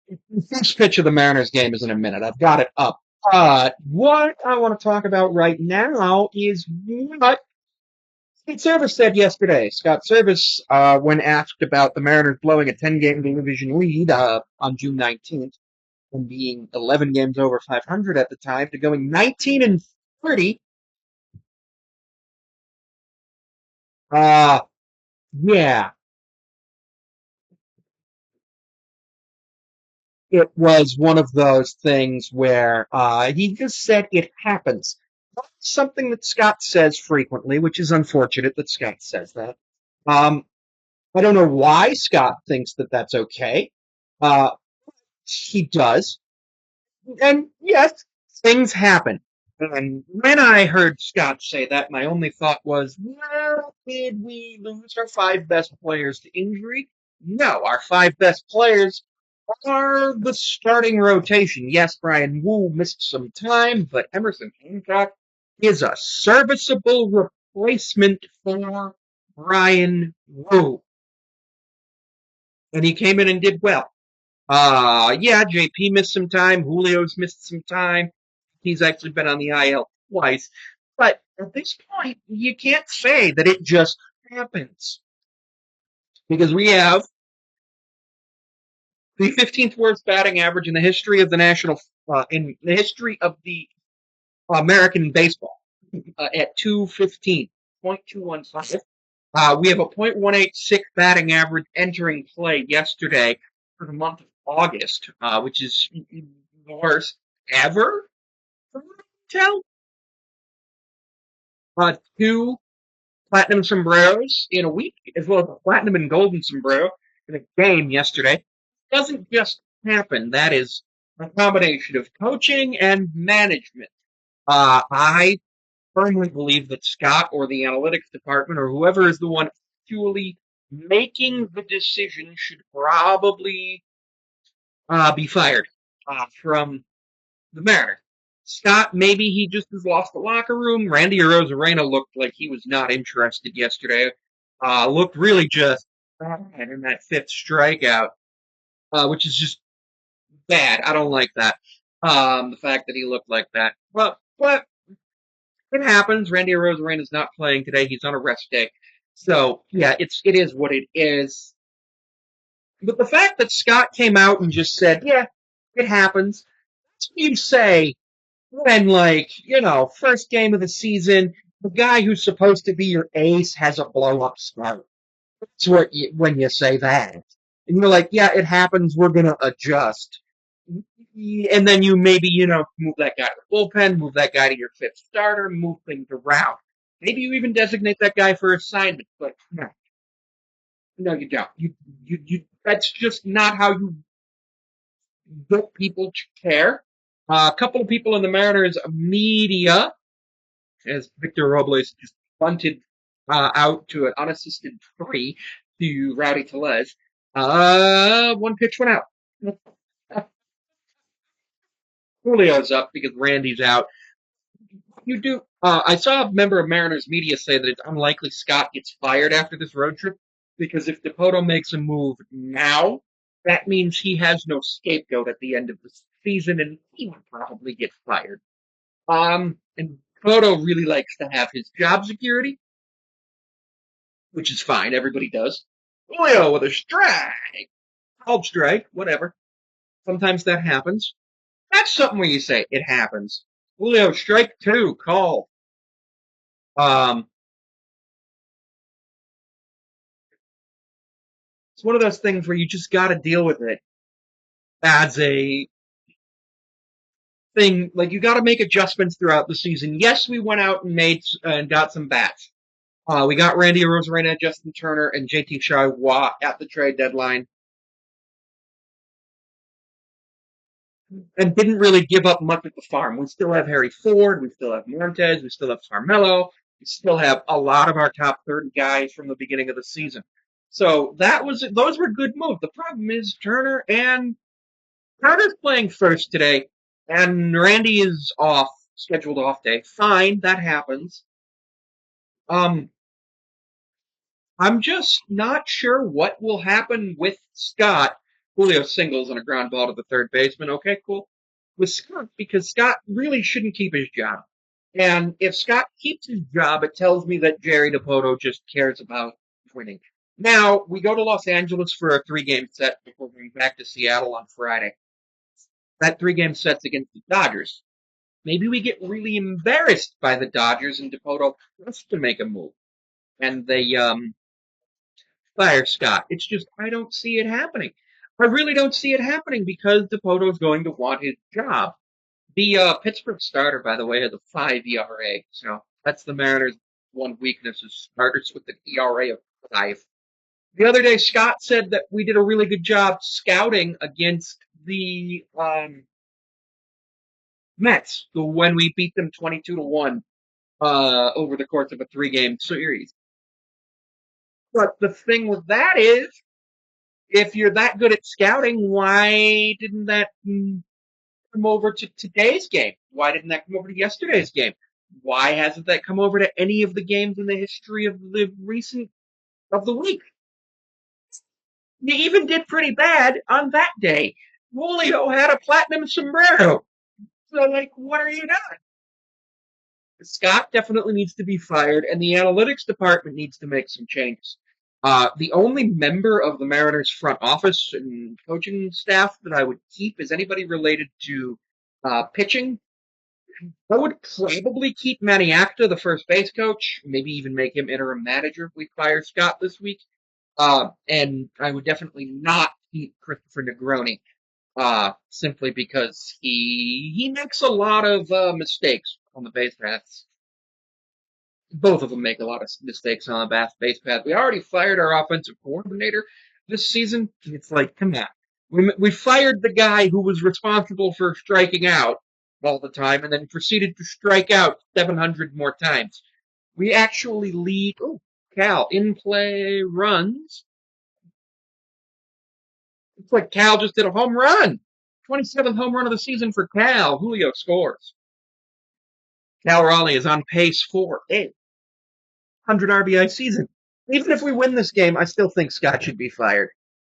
The first pitch of the Mariners game is in a minute. I've got it up. What I want to talk about right now is what Servais said yesterday. Scott Servais, when asked about the Mariners blowing a 10-game division lead on June 19th and being 11 games over 500 at the time to going 19 and 30, uh, yeah, it was one of those things where he just said it happens. That's something that Scott says frequently, which is unfortunate that Scott says that. Um, I don't know why Scott thinks that that's okay. Uh, he does. And yes, things happen. And when I heard Scott say that, my only thought was, well, did we lose our five best players to injury? No, our five best players are the starting rotation. Yes, Brian Wu missed some time, but Emerson Hancock is a serviceable replacement for Brian Wu. And he came in and did well. Yeah, JP missed some time. Julio's missed some time. He's actually been on the IL twice. But at this point, you can't say that it just happens. Because we have the 15th worst batting average in the history of the in the history of the American baseball at 215.215. We have a .186 batting average entering play yesterday for the month of August, which is the worst ever. Tell two platinum sombreros in a week, as well as a platinum and golden sombrero in a game yesterday. Doesn't just happen. That is a combination of coaching and management. I firmly believe that Scott or the analytics department or whoever is the one actually making the decision should probably be fired from the Mariners. Scott, maybe he just has lost the locker room. Randy Arozarena looked like he was not interested yesterday. Looked really just bad in that fifth strikeout, which is just bad. I don't like that. The fact that he looked like that. But it happens. Randy Arozarena is not playing today. He's on a rest day. So yeah, it is what it is. But the fact that Scott came out and just said, "Yeah, it happens," that's what you say when, like, first game of the season, the guy who's supposed to be your ace has a blow up start. That's when you say that. And you're like, yeah, it happens. We're going to adjust. And then you maybe, move that guy to the bullpen, move that guy to your fifth starter, move things around. Maybe you even designate that guy for assignment, but no, you don't. That's just not how you get people to care. A couple of people in the Mariners media, as Victor Robles just bunted out to an unassisted three to Rowdy Tellez. One pitch went out. Julio's up because Randy's out. You do. I saw a member of Mariners media say that it's unlikely Scott gets fired after this road trip because if Dipoto makes a move now, that means he has no scapegoat at the end of the season, and he would probably get fired. And Dipoto really likes to have his job security, which is fine. Everybody does. Julio with a strike, called strike, whatever. Sometimes that happens. That's something where you say it happens. Julio, strike two, called. Um, it's one of those things where you just got to deal with it as a thing. Like you got to make adjustments throughout the season. Yes, we went out and got some bats. We got Randy Arozarena, Justin Turner, and JT Chargois at the trade deadline, and didn't really give up much at the farm. We still have Harry Ford, we still have Montez, we still have Carmelo, we still have a lot of our top 30 guys from the beginning of the season. So those were good moves. The problem is Turner's playing first today, and Randy is off, scheduled off day. Fine, that happens. Um, I'm just not sure what will happen with Scott Julio singles and a ground ball to the third baseman. Okay, cool. With Scott, because Scott really shouldn't keep his job. And if Scott keeps his job, it tells me that Jerry Dipoto just cares about winning. Now, we go to Los Angeles for a 3-game set before going back to Seattle on Friday. That 3-game set's against the Dodgers. Maybe we get really embarrassed by the Dodgers and Dipoto has to make a move. And they fire Scott. It's just, I don't see it happening. I really don't see it happening because Dipoto is going to want his job. The Pittsburgh starter, by the way, has a 5 ERA. So that's the Mariners' one weakness is starters with an ERA of 5. The other day, Scott said that we did a really good job scouting against the Mets when we beat them 22-1 over the course of a 3-game series. But the thing with that is, if you're that good at scouting, why didn't that come over to today's game? Why didn't that come over to yesterday's game? Why hasn't that come over to any of the games in the history of the week? You even did pretty bad on that day. Julio had a platinum sombrero. So, like, what are you doing? Scott definitely needs to be fired, and the analytics department needs to make some changes. The only member of the Mariners front office and coaching staff that I would keep is anybody related to pitching. I would probably keep Maniacta, the first base coach, maybe even make him interim manager if we fire Scott this week. And I would definitely not keep Christopher Negroni, simply because he makes a lot of mistakes on the base paths. Both of them make a lot of mistakes on the base path. We already fired our offensive coordinator this season. It's like, come on. We fired the guy who was responsible for striking out all the time and then proceeded to strike out 700 more times. We actually lead, Cal, in play runs. It's like Cal just did a home run. 27th home run of the season for Cal. Julio scores. Cal Raleigh is on pace for a 100 RBI season. Even if we win this game, I still think Scott should be fired.